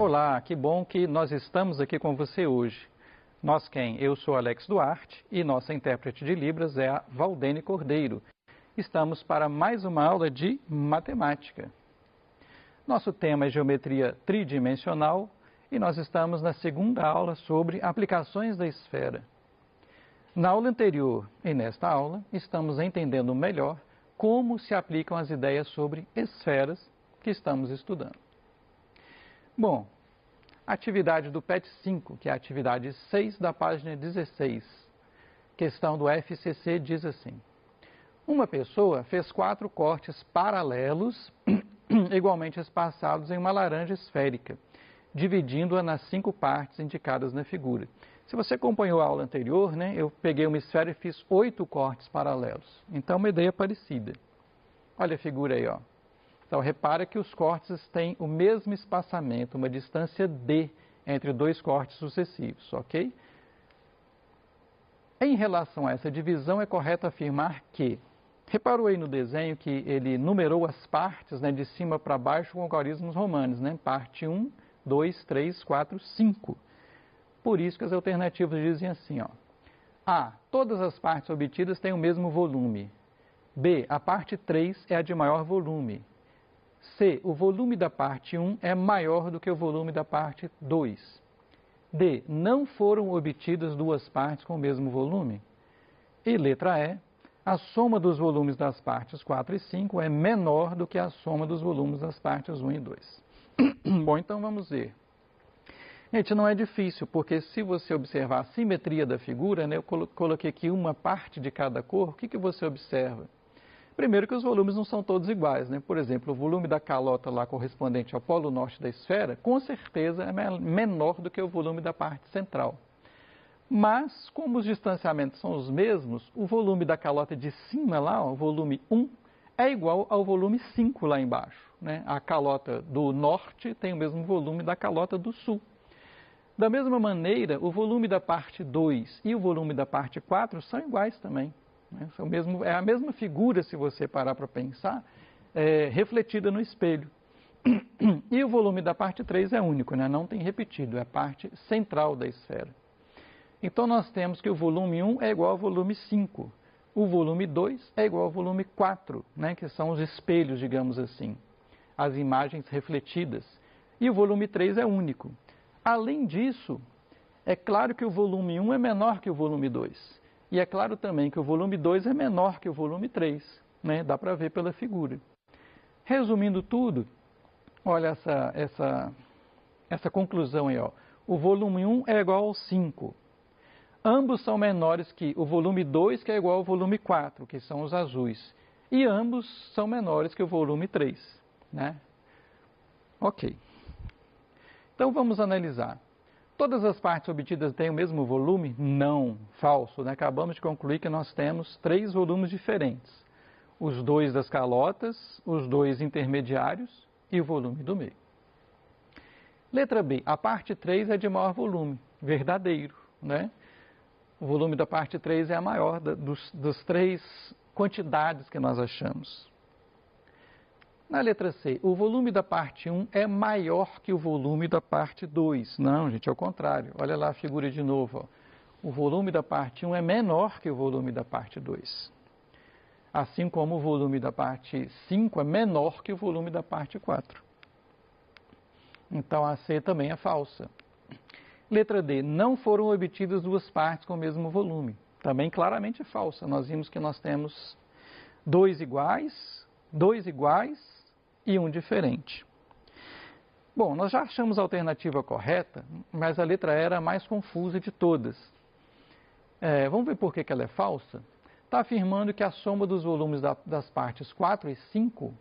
Olá, que bom que nós estamos aqui com você hoje. Nós quem? Eu sou Alex Duarte e nossa intérprete de Libras é a Valdene Cordeiro. Estamos para mais uma aula de matemática. Nosso tema é geometria tridimensional e nós estamos na segunda aula sobre aplicações da esfera. Na aula anterior e nesta aula, estamos entendendo melhor como se aplicam as ideias sobre esferas que estamos estudando. Bom, atividade do PET 5, que é a atividade 6 da página 16. Questão do FCC diz assim: uma pessoa fez 4 cortes paralelos igualmente espaçados em uma laranja esférica, dividindo-a nas 5 partes indicadas na figura. Se você acompanhou a aula anterior, né, eu peguei uma esfera e fiz 8 cortes paralelos. Então, uma ideia parecida. Olha a figura aí, ó. Então, repara que os cortes têm o mesmo espaçamento, uma distância D entre 2 cortes sucessivos, ok? Em relação a essa divisão, é correto afirmar que, reparou aí no desenho que ele numerou as partes, né, de cima para baixo com algarismos romanos, né? Parte 1, 2, 3, 4, 5. Por isso que as alternativas dizem assim, ó. A. Todas as partes obtidas têm o mesmo volume. B. A parte 3 é a de maior volume. C. O volume da parte 1 é maior do que o volume da parte 2. D. Não foram obtidas 2 partes com o mesmo volume. E letra E. A soma dos volumes das partes 4 e 5 é menor do que a soma dos volumes das partes 1 e 2. Bom, então vamos ver. Gente, não é difícil, porque se você observar a simetria da figura, né, eu coloquei aqui uma parte de cada cor, o que você observa? Primeiro que os volumes não são todos iguais, né? Por exemplo, o volume da calota lá correspondente ao polo norte da esfera, com certeza é menor do que o volume da parte central. Mas, como os distanciamentos são os mesmos, o volume da calota de cima lá, ó, o volume 1, é igual ao volume 5 lá embaixo, né? A calota do norte tem o mesmo volume da calota do sul. Da mesma maneira, o volume da parte 2 e o volume da parte 4 são iguais também. É a mesma figura, se você parar para pensar, refletida no espelho. E o volume da parte 3 é único, né? Não tem repetido, é a parte central da esfera. Então, nós temos que o volume 1 é igual ao volume 5. O volume 2 é igual ao volume 4, né? Que são os espelhos, digamos assim, as imagens refletidas. E o volume 3 é único. Além disso, é claro que o volume 1 é menor que o volume 2. E é claro também que o volume 2 é menor que o volume 3, né? Dá para ver pela figura. Resumindo tudo, olha essa conclusão aí, ó. O volume 1 é igual ao 5. Ambos são menores que o volume 2, que é igual ao volume 4, que são os azuis. E ambos são menores que o volume 3, né? Ok. Então, vamos analisar. Todas as partes obtidas têm o mesmo volume? Não, falso, né? Acabamos de concluir que nós temos 3 volumes diferentes. Os 2 das calotas, os 2 intermediários e o volume do meio. Letra B, a parte 3 é de maior volume, verdadeiro, né? O volume da parte 3 é a maior dos 3 quantidades que nós achamos. Na letra C, o volume da parte 1 é maior que o volume da parte 2. Não, gente, é o contrário. Olha lá a figura de novo. Ó. O volume da parte 1 é menor que o volume da parte 2. Assim como o volume da parte 5 é menor que o volume da parte 4. Então, a C também é falsa. Letra D, não foram obtidas 2 partes com o mesmo volume. Também claramente é falsa. Nós vimos que nós temos 2 iguais e um diferente. Bom, nós já achamos a alternativa correta, mas a letra E era a mais confusa de todas. Vamos ver por que ela é falsa? Está afirmando que a soma dos volumes das partes 4 e 5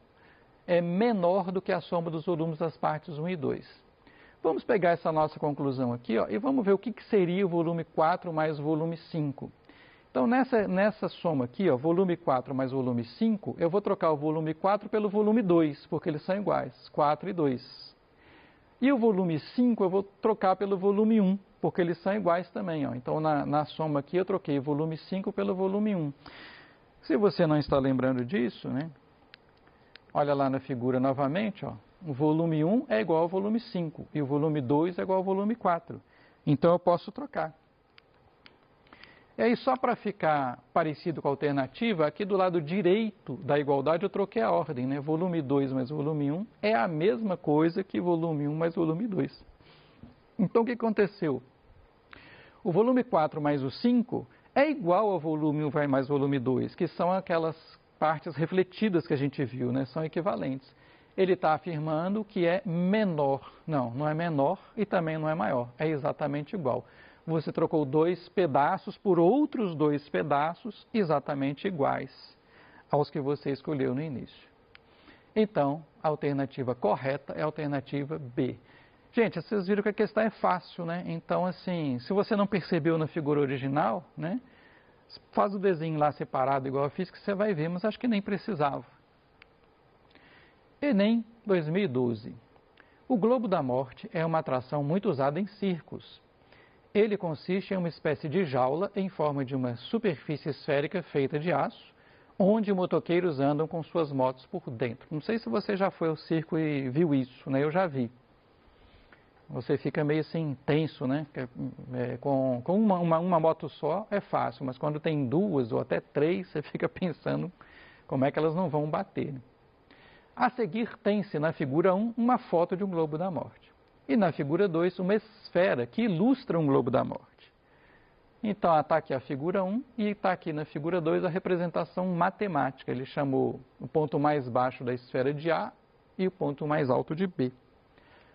é menor do que a soma dos volumes das partes 1 e 2. Vamos pegar essa nossa conclusão aqui, ó, e vamos ver o que seria o volume 4 mais o volume 5. Então, nessa soma aqui, ó, volume 4 mais volume 5, eu vou trocar o volume 4 pelo volume 2, porque eles são iguais, 4 e 2. E o volume 5 eu vou trocar pelo volume 1, porque eles são iguais também. Ó. Então, na soma aqui, eu troquei o volume 5 pelo volume 1. Se você não está lembrando disso, né? Olha lá na figura novamente, ó. O volume 1 é igual ao volume 5 e o volume 2 é igual ao volume 4. Então eu posso trocar. E aí, só para ficar parecido com a alternativa, aqui do lado direito da igualdade eu troquei a ordem, né? Volume 2 mais volume 1 é a mesma coisa que volume 1 mais volume 2. Então o que aconteceu? O volume 4 mais o 5 é igual ao volume 1 mais volume 2, que são aquelas partes refletidas que a gente viu, né? São equivalentes. Ele está afirmando que é menor. Não, não é menor e também não é maior. É exatamente igual. Você trocou dois pedaços por outros dois pedaços exatamente iguais aos que você escolheu no início. Então, a alternativa correta é a alternativa B. Gente, vocês viram que a questão é fácil, né? Então, assim, se você não percebeu na figura original, né? Faz o desenho lá separado igual eu fiz que você vai ver, mas acho que nem precisava. Enem 2012. O globo da morte é uma atração muito usada em circos. Ele consiste em uma espécie de jaula em forma de uma superfície esférica feita de aço, onde motoqueiros andam com suas motos por dentro. Não sei se você já foi ao circo e viu isso, né? Eu já vi. Você fica meio assim tenso, né? Com uma moto só é fácil, mas quando tem duas ou até três, você fica pensando como é que elas não vão bater. A seguir tem-se na figura 1 uma foto de um globo da morte. E na figura 2 uma esfera que ilustra um globo da morte. Então está aqui a figura 1 e está aqui na figura 2 a representação matemática. Ele chamou o ponto mais baixo da esfera de A e o ponto mais alto de B.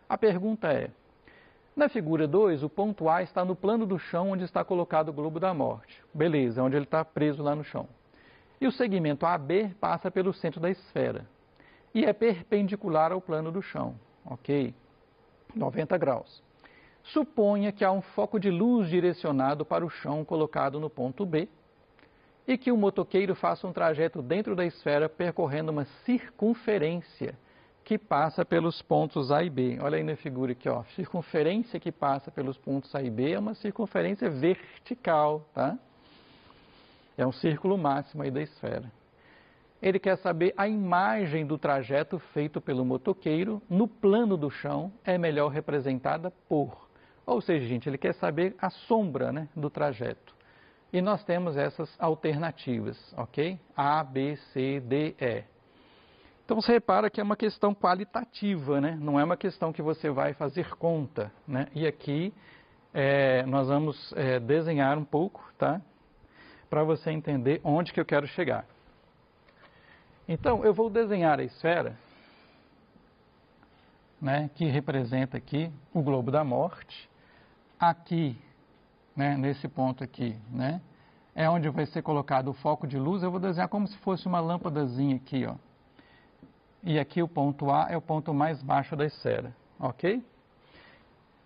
A pergunta é, na figura 2 o ponto A está no plano do chão onde está colocado o globo da morte. Beleza, onde ele está preso lá no chão. E o segmento AB passa pelo centro da esfera. E é perpendicular ao plano do chão, ok? 90 graus. Suponha que há um foco de luz direcionado para o chão colocado no ponto B e que o motoqueiro faça um trajeto dentro da esfera percorrendo uma circunferência que passa pelos pontos A e B. Olha aí na figura aqui, ó. Circunferência que passa pelos pontos A e B é uma circunferência vertical, tá? É um círculo máximo aí da esfera. Ele quer saber a imagem do trajeto feito pelo motoqueiro no plano do chão é melhor representada por. Ou seja, gente, ele quer saber a sombra, né, do trajeto. E nós temos essas alternativas, ok? A, B, C, D, E. Então você repara que é uma questão qualitativa, né? Não é uma questão que você vai fazer conta, né? E aqui nós vamos desenhar um pouco, tá? Para você entender onde que eu quero chegar. Então, eu vou desenhar a esfera, né, que representa aqui o globo da morte. Aqui, né, nesse ponto aqui, né, é onde vai ser colocado o foco de luz. Eu vou desenhar como se fosse uma lâmpadazinha aqui, ó. E aqui o ponto A é o ponto mais baixo da esfera, ok?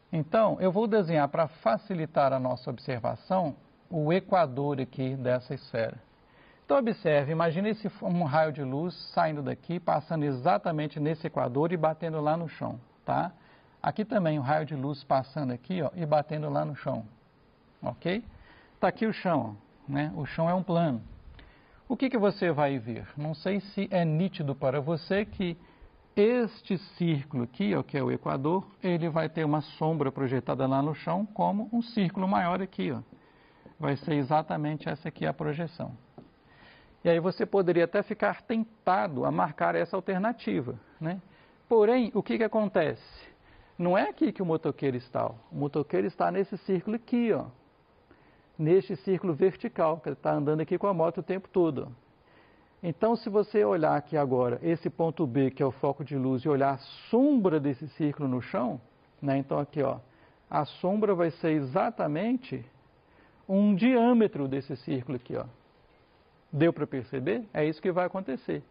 Então, eu vou desenhar para facilitar a nossa observação o equador aqui dessa esfera. Então, observe, imagine um raio de luz saindo daqui, passando exatamente nesse equador e batendo lá no chão, tá? Aqui também o raio de luz passando aqui, ó, e batendo lá no chão, ok? Está aqui o chão, né? O chão é um plano. O que você vai ver? Não sei se é nítido para você que este círculo aqui, ó, que é o equador, ele vai ter uma sombra projetada lá no chão como um círculo maior aqui, ó. Vai ser exatamente essa aqui a projeção. E aí você poderia até ficar tentado a marcar essa alternativa, né? Porém, o que acontece? Não é aqui que o motoqueiro está. Ó. O motoqueiro está nesse círculo aqui, ó. Neste círculo vertical, que ele está andando aqui com a moto o tempo todo. Ó. Então, se você olhar aqui agora, esse ponto B, que é o foco de luz, e olhar a sombra desse círculo no chão, né? Então aqui, ó, a sombra vai ser exatamente um diâmetro desse círculo aqui, ó. Deu para perceber? É isso que vai acontecer.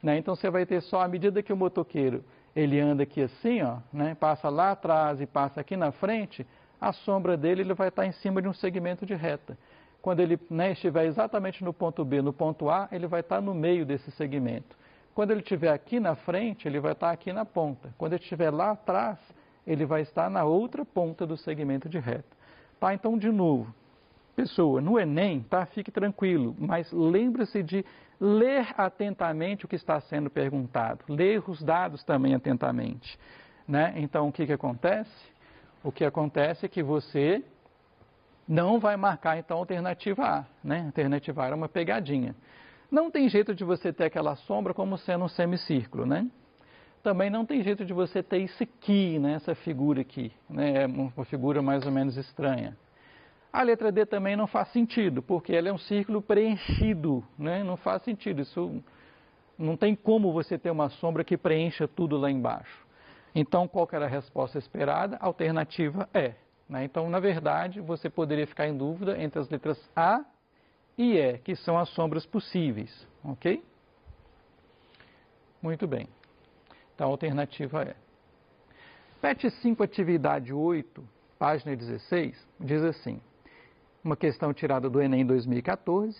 Né? Então você vai ter só, à medida que o motoqueiro ele anda aqui assim, ó, né? Passa lá atrás e passa aqui na frente, a sombra dele ele vai estar em cima de um segmento de reta. Quando ele, né, estiver exatamente no ponto B, no ponto A, ele vai estar no meio desse segmento. Quando ele estiver aqui na frente, ele vai estar aqui na ponta. Quando ele estiver lá atrás, ele vai estar na outra ponta do segmento de reta. Tá? Então, de novo, Pessoa, no Enem, tá? Fique tranquilo, mas lembre-se de ler atentamente o que está sendo perguntado, ler os dados também atentamente, né? Então, o que acontece? O que acontece é que você não vai marcar, então, a alternativa A, né? A alternativa A era uma pegadinha. Não tem jeito de você ter aquela sombra como sendo um semicírculo, né? Também não tem jeito de você ter isso aqui, né? Essa figura aqui, né? É uma figura mais ou menos estranha. A letra D também não faz sentido, porque ela é um círculo preenchido, né? Não faz sentido, isso não tem como você ter uma sombra que preencha tudo lá embaixo. Então, qual que era a resposta esperada? A alternativa E, né? Então, na verdade, você poderia ficar em dúvida entre as letras A e E, que são as sombras possíveis, ok? Muito bem. Então, a alternativa é. PET 5, atividade 8, página 16, diz assim, uma questão tirada do Enem 2014,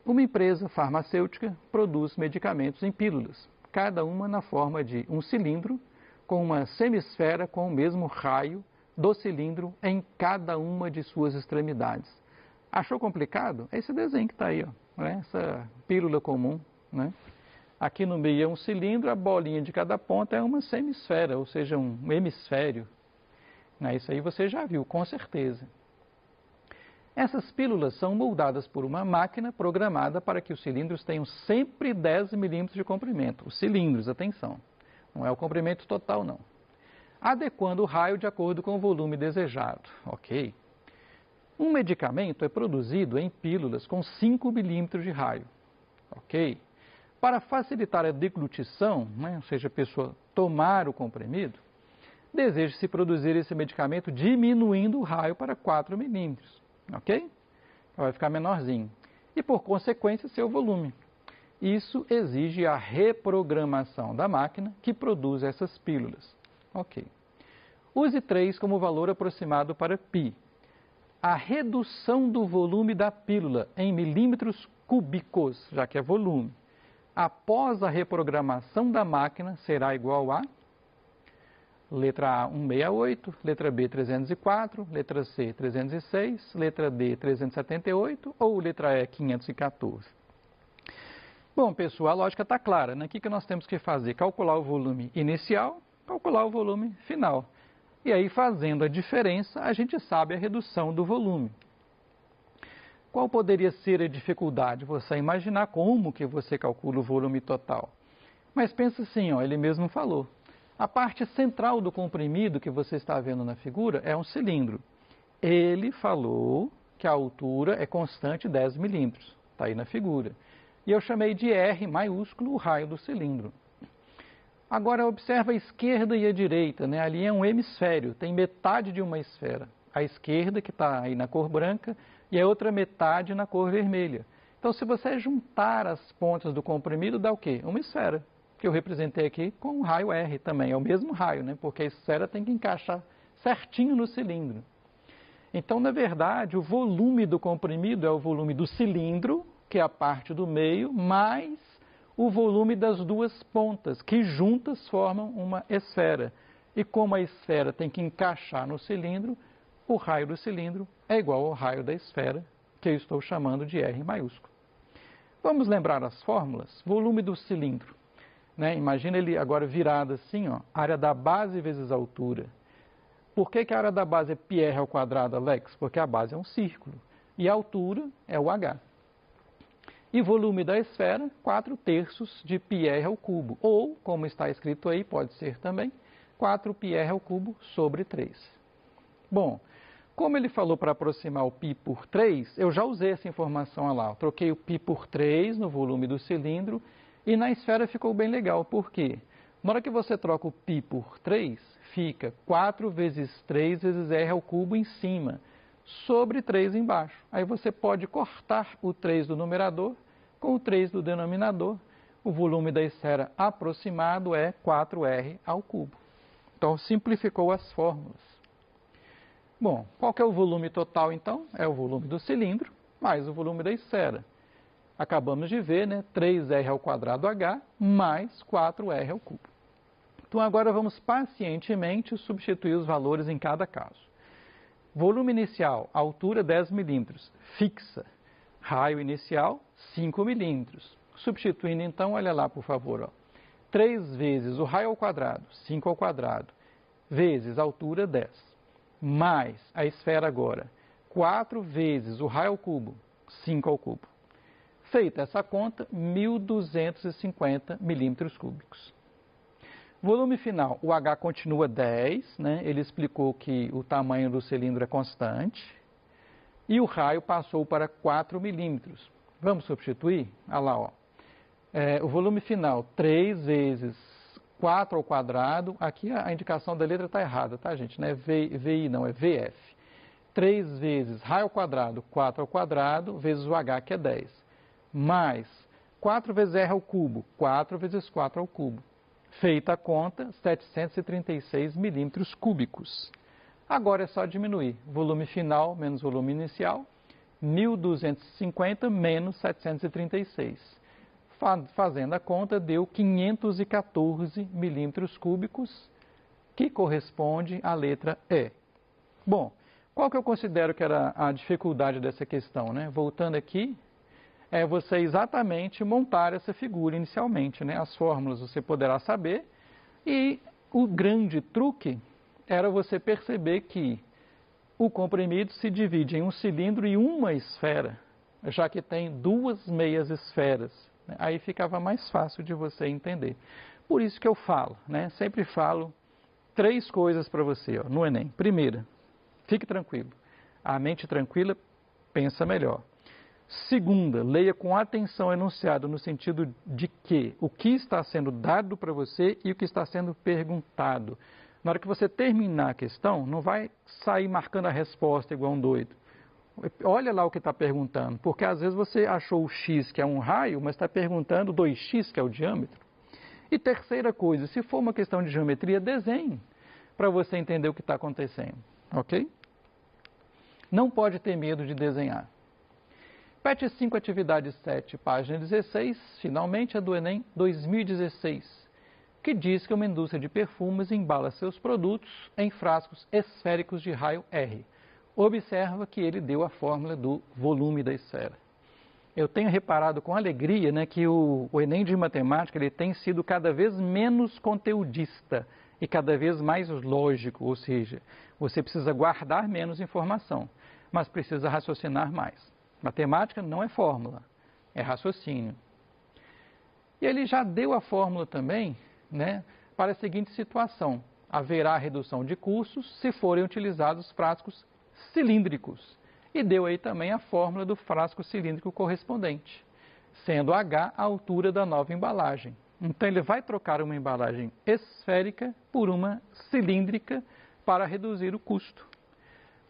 uma empresa farmacêutica produz medicamentos em pílulas, cada uma na forma de um cilindro com uma semisfera com o mesmo raio do cilindro em cada uma de suas extremidades. Achou complicado? É esse desenho que está aí, ó, né? Essa pílula comum, né? Aqui no meio é um cilindro, a bolinha de cada ponta é uma semisfera, ou seja, um hemisfério. Isso aí você já viu, com certeza. Essas pílulas são moldadas por uma máquina programada para que os cilindros tenham sempre 10 milímetros de comprimento. Os cilindros, atenção, não é o comprimento total, não. Adequando o raio de acordo com o volume desejado. Ok. Um medicamento é produzido em pílulas com 5 milímetros de raio. Ok. Para facilitar a deglutição, né, ou seja, a pessoa tomar o comprimido, deseja-se produzir esse medicamento diminuindo o raio para 4 milímetros. Ok? Vai ficar menorzinho. E, por consequência, seu volume. Isso exige a reprogramação da máquina que produz essas pílulas. Ok. Use 3 como valor aproximado para π. A redução do volume da pílula em milímetros cúbicos, já que é volume, após a reprogramação da máquina será igual a letra A 168, letra B 304, letra C 306, letra D 378 ou letra E 514. Bom, pessoal, a lógica está clara, né? O que nós temos que fazer? Calcular o volume inicial, calcular o volume final. E aí, fazendo a diferença, a gente sabe a redução do volume. Qual poderia ser a dificuldade? Você imaginar como que você calcula o volume total. Mas pensa assim, ó, ele mesmo falou. A parte central do comprimido que você está vendo na figura é um cilindro. Ele falou que a altura é constante 10 milímetros. Está aí na figura. E eu chamei de R maiúsculo o raio do cilindro. Agora observa a esquerda e a direita, né? Ali é um hemisfério, tem metade de uma esfera. A esquerda, que está aí na cor branca, e a outra metade na cor vermelha. Então, se você juntar as pontas do comprimido, dá o quê? Uma esfera, que eu representei aqui com o raio R também. É o mesmo raio, né? Porque a esfera tem que encaixar certinho no cilindro. Então, na verdade, o volume do comprimido é o volume do cilindro, que é a parte do meio, mais o volume das duas pontas, que juntas formam uma esfera. E como a esfera tem que encaixar no cilindro, o raio do cilindro é igual ao raio da esfera, que eu estou chamando de R maiúsculo. Vamos lembrar as fórmulas? Volume do cilindro. Né? Imagina ele agora virado assim, ó, área da base vezes a altura. Por que a área da base é πr ao quadrado, Alex? Porque a base é um círculo. E a altura é o h. E volume da esfera, 4/3 de πr ao cubo. Ou, como está escrito aí, pode ser também, 4πr ao cubo sobre 3. Bom, como ele falou para aproximar o π por 3, eu já usei essa informação lá. Eu troquei o π por 3 no volume do cilindro e na esfera ficou bem legal. Por quê? Na hora que você troca o π por 3, fica 4 vezes 3 vezes r ao cubo em cima, sobre 3 embaixo. Aí você pode cortar o 3 do numerador com o 3 do denominador. O volume da esfera aproximado é 4r ao cubo. Então, simplificou as fórmulas. Bom, qual que é o volume total, então? É o volume do cilindro mais o volume da esfera. Acabamos de ver, né? 3r ao quadrado h mais 4r ao cubo. Então, agora vamos pacientemente substituir os valores em cada caso. Volume inicial, altura 10 milímetros, fixa. Raio inicial, 5 milímetros. Substituindo então, olha lá por favor, ó. 3 vezes o raio ao quadrado, 5 ao quadrado, vezes a altura 10, mais a esfera agora, 4 vezes o raio ao cubo, 5 ao cubo. Feita essa conta, 1.250 milímetros cúbicos. Volume final, o H continua 10, né? Ele explicou que o tamanho do cilindro é constante, e o raio passou para 4 milímetros. Vamos substituir? Olha lá, ó. O volume final, 3 vezes 4 ao quadrado, aqui a indicação da letra está errada, tá, gente? Não é VI não, é VF. 3 vezes raio ao quadrado, 4 ao quadrado, vezes o H, que é 10. Mais 4 vezes R ao cubo, 4 vezes 4 ao cubo. Feita a conta, 736 milímetros cúbicos. Agora é só diminuir. Volume final menos volume inicial, 1.250 menos 736. Fazendo a conta, deu 514 milímetros cúbicos, que corresponde à letra E. Bom, qual que eu considero que era a dificuldade dessa questão, né? Voltando aqui, é você exatamente montar essa figura inicialmente, né? As fórmulas você poderá saber, e o grande truque era você perceber que o comprimido se divide em um cilindro e uma esfera, já que tem 2 meias esferas. Aí ficava mais fácil de você entender. Por isso que eu falo, né? Sempre falo 3 coisas para você, ó, no Enem. Primeira, fique tranquilo. A mente tranquila pensa melhor. Segunda, leia com atenção o enunciado no sentido de que o que está sendo dado para você e o que está sendo perguntado. Na hora que você terminar a questão, não vai sair marcando a resposta igual um doido. Olha lá o que está perguntando, porque às vezes você achou o x, que é um raio, mas está perguntando 2x, que é o diâmetro. E terceira coisa, se for uma questão de geometria, desenhe para você entender o que está acontecendo, ok? Não pode ter medo de desenhar. PET 5, atividade 7, página 16, finalmente é do Enem 2016, que diz que uma indústria de perfumes embala seus produtos em frascos esféricos de raio R. Observa que ele deu a fórmula do volume da esfera. Eu tenho reparado com alegria, né, que o Enem de matemática ele tem sido cada vez menos conteudista e cada vez mais lógico, ou seja, você precisa guardar menos informação, mas precisa raciocinar mais. Matemática não é fórmula, é raciocínio. E ele já deu a fórmula também, né, para a seguinte situação: haverá redução de custos se forem utilizados frascos cilíndricos. E deu aí também a fórmula do frasco cilíndrico correspondente, sendo H a altura da nova embalagem. Então ele vai trocar uma embalagem esférica por uma cilíndrica para reduzir o custo.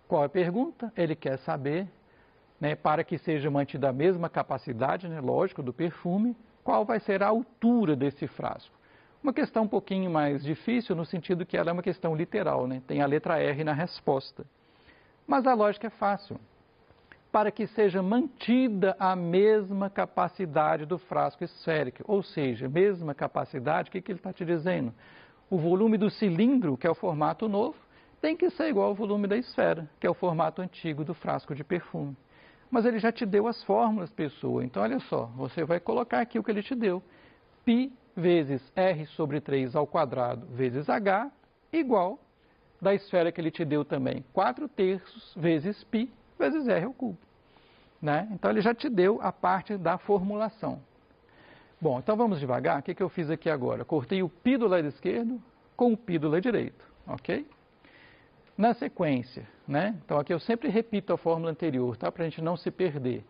Qual é a pergunta? Ele quer saber, né, para que seja mantida a mesma capacidade, né, lógico, do perfume, qual vai ser a altura desse frasco. Uma questão um pouquinho mais difícil no sentido que ela é uma questão literal, né? Tem a letra R na resposta. Mas a lógica é fácil. Para que seja mantida a mesma capacidade do frasco esférico, ou seja, mesma capacidade, o que ele está te dizendo? O volume do cilindro, que é o formato novo, tem que ser igual ao volume da esfera, que é o formato antigo do frasco de perfume. Mas ele já te deu as fórmulas, pessoa. Então, olha só, você vai colocar aqui o que ele te deu. Π vezes R sobre 3 ao quadrado vezes H igual da esfera que ele te deu também, 4/3 vezes π vezes R ao cubo. Né? Então, ele já te deu a parte da formulação. Bom, então vamos devagar. O que eu fiz aqui agora? Cortei o π do lado esquerdo com o π do lado direito, ok? Na sequência, né? Então aqui eu sempre repito a fórmula anterior, tá? Para a gente não se perder.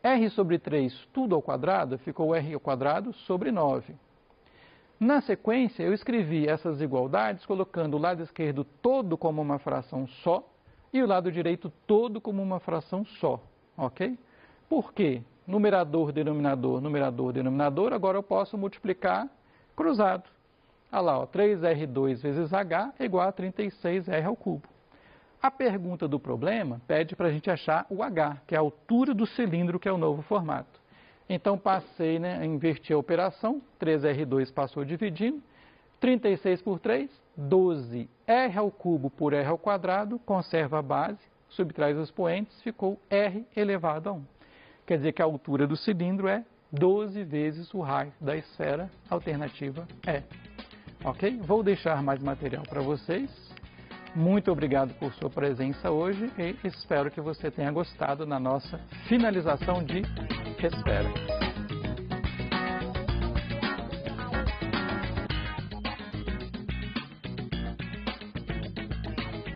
R sobre 3, tudo ao quadrado, ficou R ao quadrado sobre 9. Na sequência, eu escrevi essas igualdades colocando o lado esquerdo todo como uma fração só e o lado direito todo como uma fração só, ok? Por quê? Numerador, denominador, numerador, denominador, agora eu posso multiplicar cruzado. Olha lá, ó, 3R2 vezes H é igual a 36R ao cubo. A pergunta do problema pede para a gente achar o H, que é a altura do cilindro, que é o novo formato. Então, passei, né, a inverter a operação, 3R2 passou dividindo, 36 por 3, 12. R ao cubo por R ao quadrado, conserva a base, subtrai os expoentes, ficou R elevado a 1. Quer dizer que a altura do cilindro é 12 vezes o raio da esfera, alternativa E. Ok? Vou deixar mais material para vocês. Muito obrigado por sua presença hoje e espero que você tenha gostado da nossa finalização de esfera.